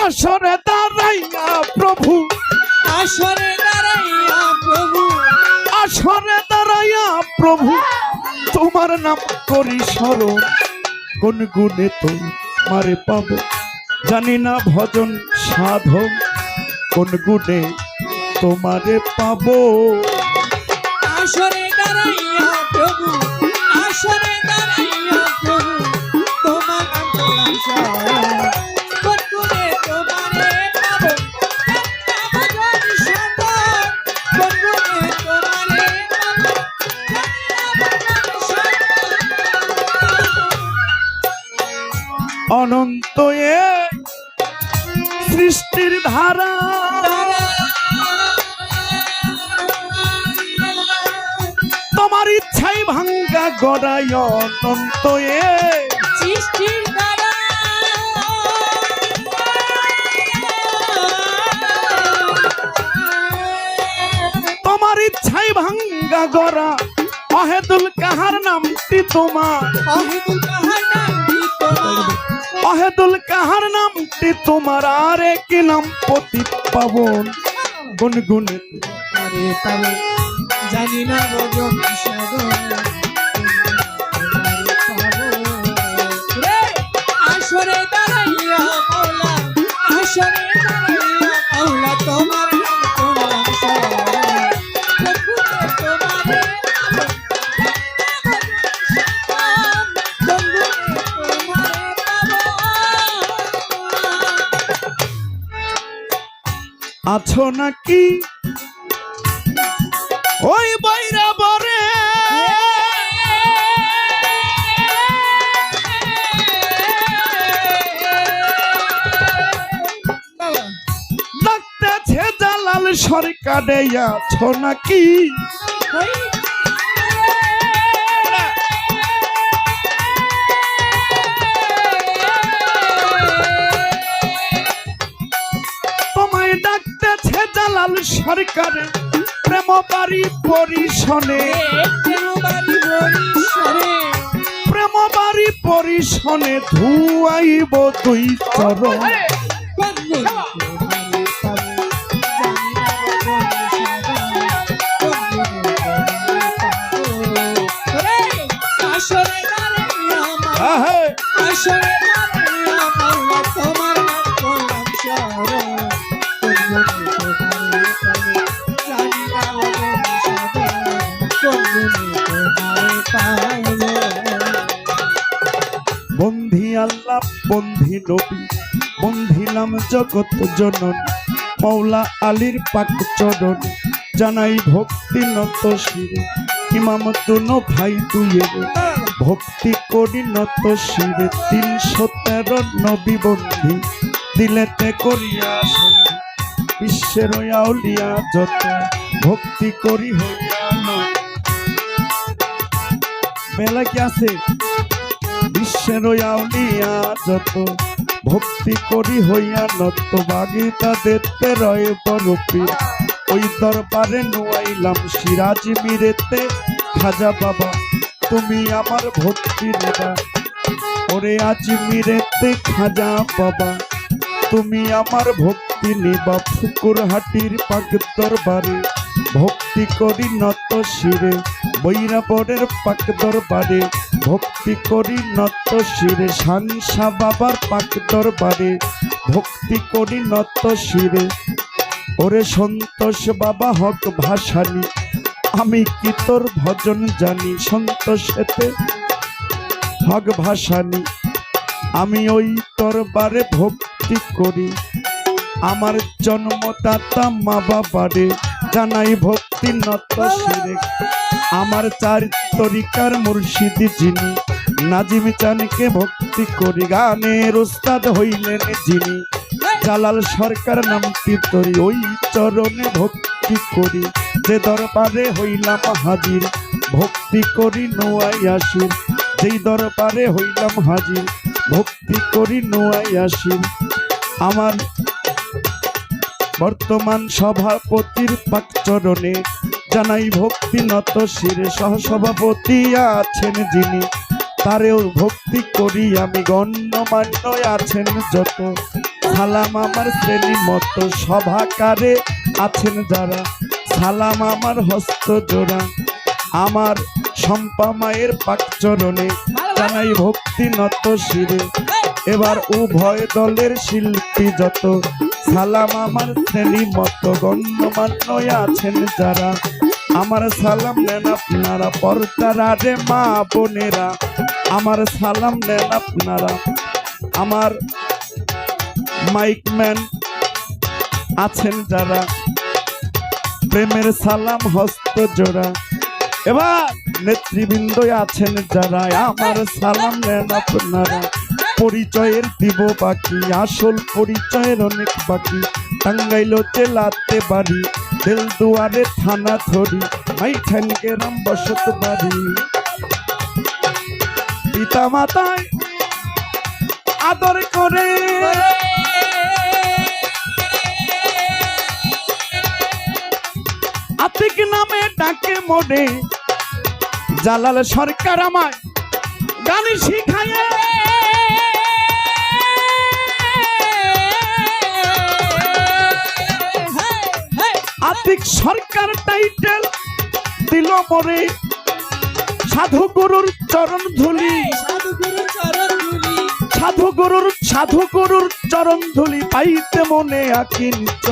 আসরে দাঁড়াইয়া প্রভু, আসরে দাঁড়াইয়া প্রভু, আসরে দাঁড়াইয়া প্রভু তোমার নাম করি স্মরণ। কোন গুণে তোমারে পাব জানি না ভজন সাধন, কোন গুণে তোমারে পাব। আসরে দাঁড়াইয়া প্রভু, আসরে দাঁড়াইয়া প্রভু তোমার নাম করলাম স্মরণ। কোন গুণে তোমারে পাবো ভজন সাধন, কোন গুণে তোমারে পাবো ভজন সাধন। অনন্ত এ সৃষ্টির ধারা, তোমার ইচ্ছাই ভাঙ্গা গড়ায় অনন্ত এ সৃষ্টির দ্বারা তোমার ইচ্ছাই ভাঙ্গা গড়া অহেতুল কাহার নামটি তোমার, অহেতুক কাহার নামটি তোমার, অহেতুল কাহার নামটি তোমার। আর কি নাম পতিত পাবন, গুনগুনে আরে পাবো জানি না ভজন সাধন। আসরে দাঁড়াইয়া মাওলা, আসরে দাঁড়াইয়া মাওলা তোমার নাম করলাম স্মরণ। কোন গুণে তোমারে পাবো ভজন সাধন, কোন গুণে তোমারে পাবো। আছো নাকি ওই বাইরা বরে, ডাকতেছে জালাল সরকারে, আছো নাকি তোমায় ডাকতেছে জালাল সরকারে, প্রেম বাড়ি পরিশনে, প্রেম বাড়ি পরিশনে ধুয়াইব দুই চরণ। আহে, বন্ধি আল্লাহ বন্ধি নবী, বন্ধিলাম জগৎ জনন, মৌলা আলীর পাক চরণ, জানাই ভক্তি নত শিরে, ইমাম দুনো ভাই দুইয়ের ভক্তি করি নত শিরে। 313 নবী বন্ধি দিলেতে করিয়া সন্ধি, বিশ্বের আউলিয়া যত ভক্তি করি হইয়া নয়। বেলা কি আছে? বিশ্বের আউলিয়া যত ভক্তি করি হইয়া নত, বাগি তাদের রয়ে বরফি, ওই দরবারে নুয়াইলাম সিরাজ মিরেতে খাজা বাবা, তুমি আমার ভক্তি নেবা। ওরে আজমিরেতে খাজা বাবা, তুমি আমার ভক্তি নেবা। ফুকুরহাটির পাক দরবারে ভক্তি করি নত শিরে, বৈরাবরের পাক দরবারে ভক্তি করি নত শিরে, শানশা বাবার পাক দরবারে ভক্তি করি নত শিরে। ওরে সন্তোষ বাবা হক ভাসানি, আমি কি তোর ভজন জানি। সন্তোষেতে হক ভাসানি, আমি ওই দরবারে ভক্তি করি। আমার জন্মদাতা মা বাবারে জানাই ভক্তি নত শিরে। আমার 4 তরিকার মুর্শিদি যিনি, নাজিম চানকে ভক্তি করি। গানের উস্তাদ হইলেন যিনি, জালাল সরকার নামটি তরি। ওই চরণে ভক্তি করি, যে দরবারে হইলাম হাজির ভক্তি করি নোয়াই আসির। যেই দরবারে হইলাম হাজির ভক্তি করি নোয়াই আসির। আমার বর্তমান সভাপতির পাক চরণে জানাই ভক্তি নত শিরে। সহসভাপতি আছেন যিনি, তারেও ভক্তি করি আমি। গণ্যমান্য আছেন যত সালাম আমার শ্রেণী মতো সভাকারে আছেন যারা, সালাম আমার হস্ত জোড়া, আমার শম্পা মায়ের পাক চরণে জানাই ভক্তি নত শিরে। এবার উভয় দলের শিল্পী যত, সালাম আমার শ্রেণী মতো গণ্যমান্য আছেন যারা, আমার সালাম নেন আপনারা পর্দারা রে মা বোনেরা, আমার সালাম নেন আপনারা। আমার মাইকম্যান আছেন যারা, প্রেমের সালাম হস্ত জোড়া। এবার নেতৃবৃন্দ আছেন যারা, আমার সালাম নেন আপনারা। পরিচয়ের দিব বাকি, আসল পরিচয়ের অনেক বাকি। টাঙ্গাইল জেলাতে বাড়ি, বেলদুয়ারে থানা ধরি, মাইঠান গ্রাম বসত বাড়ি। পিতা মাতায় আদর করে আতিক নামে ডাকে মোড়ে, জালাল সরকার আমায় গান শিখায়। আতিক সরকার টাইটেল দিল মোরে, সাধু গুরুর চরণ ধুলি, সাধু গুরুর চরণ ধুলি পাইতে মনে আকিঞ্চ।